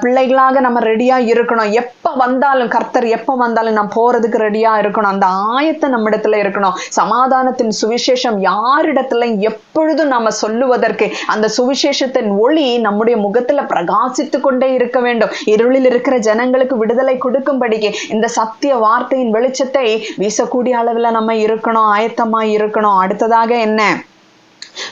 பிள்ளைகளாக நம்ம ரெடியா இருக்கணும். எப்ப வந்தாலும் கர்த்தர் எப்ப வந்தாலும் நாம் போறதுக்கு ரெடியா இருக்கணும். அந்த ஆயத்தம் நம்ம இடத்துல இருக்கணும். சமாதானத்தின் சுவிசேஷம் யாரிடத்துல எப்பொழுதும் நாம சொல்லுவதற்கு அந்த சுவிசேஷத்தின் ஒளி நம்முடைய முகத்துல பிரகாசித்து கொண்டே இருக்க வேண்டும். இருளில் இருக்கிற ஜனங்களுக்கு விடுதலை கொடுக்கும்படிக்கு இந்த சத்திய வார்த்தையின் வெளிச்சத்தை வீசக்கூடிய அளவுல நம்ம இருக்கணும், ஆயத்தமா இருக்கணும். அடுத்ததாக என்ன?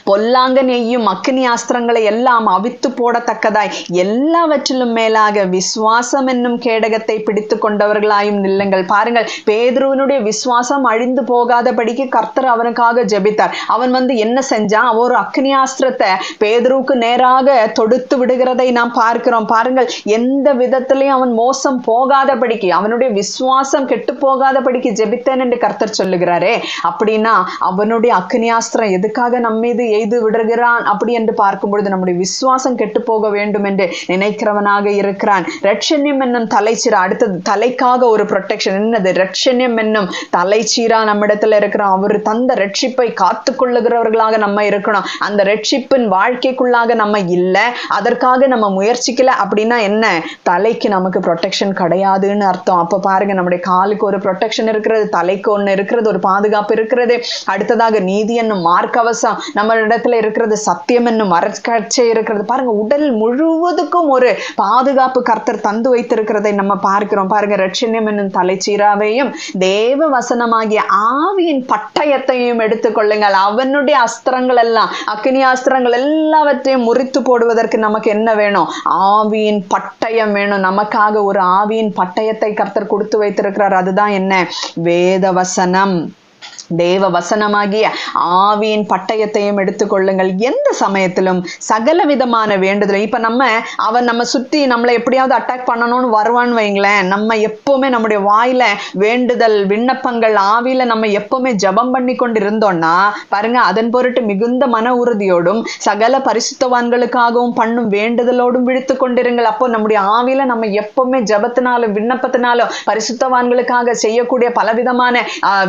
பொல்லாங்கன் எய்யும் அக்கினி அஸ்திரங்களை எல்லாம் அவித்து போடத்தக்கதாய் எல்லாவற்றிலும் மேலாக விசுவாசம் என்னும் கேடகத்தை பிடித்து கொண்டவர்களாயும் நில்லுங்கள். பாருங்கள், பேதுருவினுடைய விசுவாசம் அழிந்து போகாதபடிக்கு கர்த்தர் அவனுக்காக ஜெபித்தார். அவன் என்ன செஞ்சான்? ஒரு அக்கினி அஸ்திரத்தை பேதுருவுக்கு நேராக தொடுத்து விடுகிறதை நாம் பார்க்கிறோம். பாருங்கள், எந்த விதத்திலையும் அவன் மோசம் போகாதபடிக்கு, அவனுடைய விசுவாசம் கெட்டு போகாதபடிக்கு ஜெபித்தேன் என்று கர்த்தர் சொல்லுகிறாரே. அப்படின்னா அவனுடைய அக்கினி அஸ்திரம் எதுக்காக நம்ம மீது எய்து விடுகிறான் அப்படி என்று பார்க்கும் பொழுது நம்முடைய விசுவாசம் கெட்டு போக வேண்டும் என்று நினைக்கிறவனாக இருக்கிறான். ரட்சண்யம் என்னும் தலைச்சீரா, அடுத்தது தலைக்காக ஒரு ப்ரொடெக்ஷன். என்னது? ரட்சண்யம் என்னும் தலைச்சீரா நம்மிடத்துல இருக்கிறோம். அவர் தந்த ரட்சிப்பை காத்து கொள்ளுகிறவர்களாக நம்ம இருக்கணும். அந்த ரட்சிப்பின் வாழ்க்கைக்குள்ளாக நம்ம இல்லை, அதற்காக நம்ம முயற்சிக்கல அப்படின்னா என்ன? தலைக்கு நமக்கு ப்ரொடெக்ஷன் கிடையாதுன்னு அர்த்தம். அப்ப பாருங்க, நம்முடைய காலுக்கு ஒரு ப்ரொடெக்ஷன் இருக்கிறது, தலைக்கு ஒண்ணு இருக்கிறது, ஒரு பாதுகாப்பு இருக்கிறது. அடுத்ததாக நீதி என்னும் மார்க்கவசம் நம்ம இடத்துல இருக்கிறது, சத்தியம் என்னும் மரக்கச்சை இருக்கிறது. பாருங்க, உடல் முழுவதுக்கும் ஒரு பாதுகாப்பு கர்த்தர் தந்து வைத்திருக்கிறதை நம்ம பார்க்கிறோம். பாருங்க, ரட்சண்யம் என்னும் தலைச்சீராவையும் தேவ வசனமாகிய ஆவியின் பட்டயத்தையும் எடுத்துக்கொள்ளுங்கள். அவனுடைய அஸ்திரங்கள் எல்லாம், அக்கினி அஸ்திரங்கள் எல்லாவற்றையும் முறித்து போடுவதற்கு நமக்கு என்ன வேணும்? ஆவியின் பட்டயம் வேணும். நமக்காக ஒரு ஆவியின் பட்டயத்தை கர்த்தர் கொடுத்து வைத்திருக்கிறார். அதுதான் என்ன? வேத வசனம். தேவ வசனமாகிய ஆவியின் பட்டயத்தையும் எடுத்துக்கொள்ளுங்கள். எந்த சமயத்திலும் சகல விதமான வேண்டுதலும், இப்ப அவன் நம்ம சுத்தி நம்மளை எப்படியாவது அட்டாக் பண்ணணும்னு வருவான்னு வைங்களேன், நம்ம எப்பவுமே நம்முடைய வாயில வேண்டுதல் விண்ணப்பங்கள் ஆவியில நம்ம எப்பவுமே ஜபம் பண்ணி கொண்டு இருந்தோம்னா பாருங்க, அதன் பொருட்டு மிகுந்த மன உறுதியோடும் சகல பரிசுத்தவான்களுக்காகவும் பண்ணும் வேண்டுதலோடும் விழித்து கொண்டிருங்கள். அப்போ நம்முடைய ஆவியில நம்ம எப்பவுமே ஜபத்தினாலும் விண்ணப்பத்தினாலும் பரிசுத்தவான்களுக்காக செய்யக்கூடிய பலவிதமான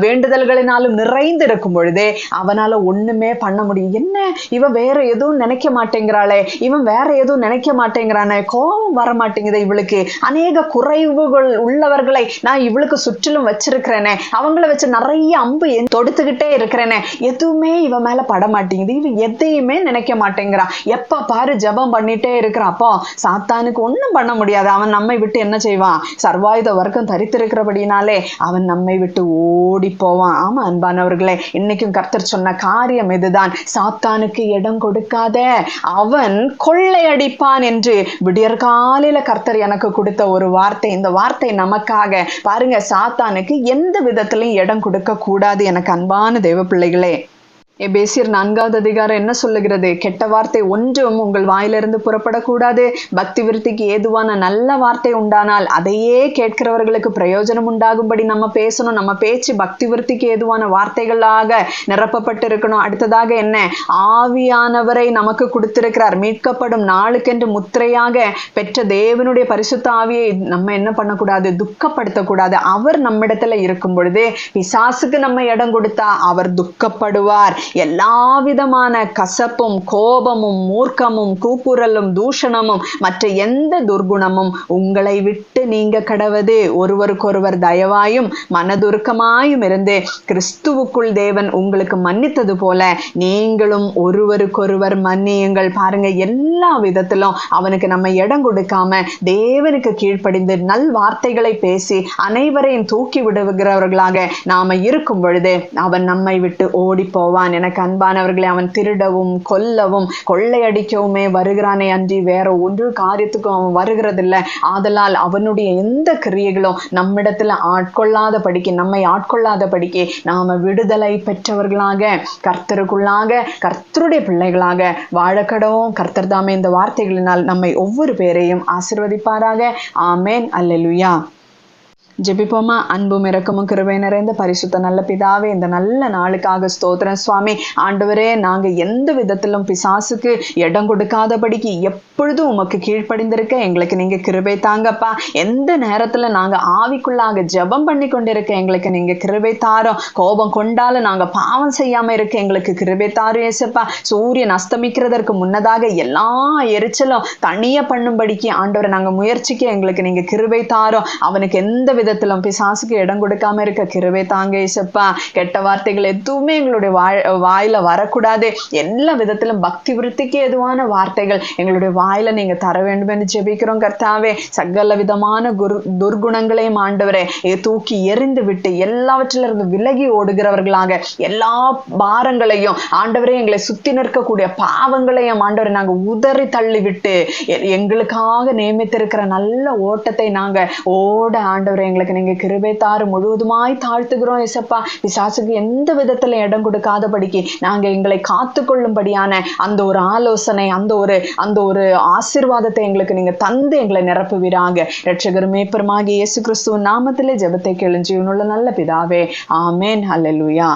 வேண்டுதல்களினாலும் நிறைந்து இருக்கும் பொழுதே அவனால ஒண்ணுமே பண்ண முடியும். என்ன, இவன் வேற எதுவும் நினைக்க மாட்டேங்கிறாளே, இவன் வேற எதுவும் நினைக்க மாட்டேங்கிறானே, கோபம் வர மாட்டேங்குது இவளுக்கு, அநேக குறைவுகள் உள்ளவர்களை நான் இவளுக்கு சுற்றிலும் வச்சிருக்கிறேனே, அவங்கள வச்சு நிறைய அம்பு தொடுத்துக்கிட்டே இருக்கிறேனே, எதுவுமே இவன் மேல பட மாட்டேங்குது, இவன் எதையுமே நினைக்க மாட்டேங்கிறான், எப்ப பாரு ஜபம் பண்ணிட்டே இருக்கிறான். அப்போ சாத்தானுக்கு ஒண்ணும் பண்ண முடியாது. அவன் நம்மை விட்டு என்ன செய்வான்? சர்வாயுத வர்க்கம் தரித்திருக்கிறபடினாலே அவன் நம்மை விட்டு ஓடி போவான். ஆமா அன்பானவர்களே, இன்னைக்கும் கர்த்தர் சொன்ன காரியம் இதுதான். சாத்தானுக்கு இடம் கொடுக்காத, அவன் கொள்ளையடிப்பான் என்று விடியற்காலையில கர்த்தர் எனக்கு கொடுத்த ஒரு வார்த்தை. இந்த வார்த்தை நமக்காக. பாருங்க, சாத்தானுக்கு எந்த விதத்திலையும் இடம் கொடுக்க கூடாது. எனக்கு அன்பான தேவ பிள்ளைகளே, எபேசியர் 4வது அதிகாரம் என்ன சொல்லுகிறது? கெட்ட வார்த்தை ஒன்றும் உங்கள் வாயிலிருந்து புறப்படக்கூடாது. பக்தி விருத்திக்கு ஏதுவான நல்ல வார்த்தை உண்டானால் அதையே கேட்கிறவர்களுக்கு பிரயோஜனம் உண்டாகும்படி நம்ம பேசணும். நம்ம பேச்சு பக்தி விருத்திக்கு ஏதுவான வார்த்தைகளாக நிரப்பப்பட்டு இருக்கணும். அடுத்ததாக என்ன? ஆவியானவரை நமக்கு கொடுத்திருக்கிறார். மீட்கப்படும் நாளுக்கென்று முத்திரையாக பெற்ற தேவனுடைய பரிசுத்த ஆவியை நம்ம என்ன பண்ணக்கூடாது? துக்கப்படுத்தக்கூடாது. அவர் நம்மிடத்துல இருக்கும் பொழுது பிசாசுக்கு நம்ம இடம் கொடுத்தா அவர் துக்கப்படுவார். எல்லா விதமான கசப்பும் கோபமும் மூர்க்கமும் கூக்குரலும் தூஷணமும் மற்ற எந்த துர்குணமும் உங்களை விட்டு நீங்க கடவது. ஒருவருக்கொருவர் தயவாயும் மனதுருக்கமாயும் இருந்து கிறிஸ்துவுக்குள் தேவன் உங்களுக்கு மன்னித்தது போல நீங்களும் ஒருவருக்கொருவர் மன்னியுங்கள். பாருங்க, எல்லா விதத்திலும் அவனுக்கு நம்ம இடம் கொடுக்காம தேவனுக்கு கீழ்ப்படிந்து நல் வார்த்தைகளை பேசி அனைவரையும் தூக்கி விடுகிறவர்களாக நாம இருக்கும் பொழுது அவன் நம்மை விட்டு ஓடி போவான். எனக்கு அன்பானவர்களே, அவன் திருடவும் கொல்லவும் கொள்ளையடிக்கவுமே வருகிறானே அன்றி வேற ஒன்று காரியத்துக்கும் அவன் வருகிறதில்லை. ஆதலால் அவனுடைய எந்த கிரியைகளும் நம்மிடத்துல நம்மை ஆட்கொள்ளாத படிக்க நாம விடுதலை பெற்றவர்களாக கர்த்தருக்குள்ளாக கர்த்தருடைய பிள்ளைகளாக வாழக்கடவும். கர்த்தர் தாமே இந்த வார்த்தைகளினால் நம்மை ஒவ்வொரு பேரையும் ஆசீர்வதிப்பாராக. ஆமேன். அல்லேலூயா. ஜெபிப்போமா. அன்பும் இரக்கமும் கிருபை நிறைந்த பரிசுத்த நல்ல பிதாவே, இந்த நல்ல நாளுக்காக ஸ்தோத்திரம் சுவாமி. ஆண்டவரே, நாங்க எந்த விதத்திலும் பிசாசுக்கு இடம் கொடுக்காதபடிக்கு எப்பொழுதும் உமக்கு கீழ்ப்படிந்திருக்க எங்களுக்கு நீங்க கிருபை தாங்கப்பா. எந்த நேரத்துல நாங்க ஆவிக்குள்ளாக ஜெபம் பண்ணி கொண்டிருக்க எங்களுக்கு நீங்க கிருபை தாரோம். கோபம் கொண்டாலும் நாங்க பாவம் செய்யாம இருக்க எங்களுக்கு கிருபை தாரும் ஏசப்பா. சூரியன் அஸ்தமிக்கிறதற்கு முன்னதாக எல்லா எரிச்சலும் தனிய பண்ணும்படிக்கு ஆண்டவரை நாங்க முயற்சிக்க எங்களுக்கு நீங்க கிருபை தாரோம். அவனுக்கு எந்த வித விதத்திலும் பிசாசுக்கு இடம் கொடுக்காம இருக்க கிருபை தாங்க ஏசப்பா. கெட்ட வார்த்தைகள் எதுவுமே எங்களுடைய வாயில வரக்கூடாது. எல்லா விதத்திலும் பக்தி விருத்திக்கு எதுவான வார்த்தைகள் எங்களுடைய வாயில நீங்க தர வேண்டும் என்று ஜெபிக்கிறோம் கர்த்தாவே. சகல விதமான துர்குணங்களையும் ஆண்டவரே தூக்கி எறிந்து விட்டு எல்லாவற்றிலிருந்து விலகி ஓடுகிறவர்களாக, எல்லா பாரங்களையும் ஆண்டவரே, எங்களை சுத்தி நிற்கக்கூடிய பாவங்களையும் ஆண்டவரை நாங்க உதறி தள்ளி விட்டு எங்களுக்காக நியமித்திருக்கிற நல்ல ஓட்டத்தை நாங்க ஓட ஆண்டவரை எங்களுக்கு நீங்க கிருபை தாரு முழுவதுமாய் தாழ்த்துகிறோம் ஏசப்பா. பிசாசுக்கு எந்த விதத்துல இடம் கொடுக்காதபடிக்கு நாங்க எங்களை காத்து கொள்ளும்படியான அந்த ஒரு ஆலோசனை, அந்த ஒரு ஆசீர்வாதத்தை எங்களுக்கு நீங்க தந்து எங்களை நிரப்புவீராக. இரட்சகரும் மீட்பருமாகிய இயேசு கிறிஸ்துவின் நாமத்திலே ஜெபத்தை கேளும் ஜீவனுள்ள நல்ல பிதாவே, ஆமென். ஹல்லேலூயா.